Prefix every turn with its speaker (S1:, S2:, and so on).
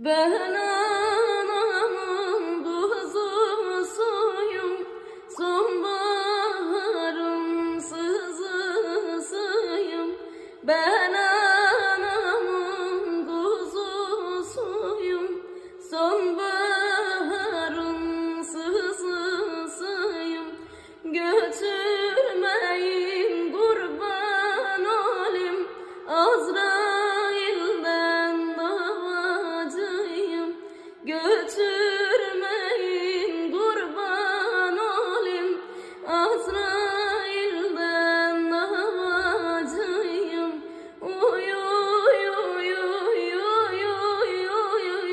S1: Ben anamın kuzusuyum, sonbaharın sızısıyım. Ben anamın kuzusuyum, sonbaharın sızısıyım. Götürmeyin kurban olayım, Azrail'den davacıyım. Götürmeyin kurban olayım, Azrail'den davacıyım. Uy uy uy uy uy uy uy uy.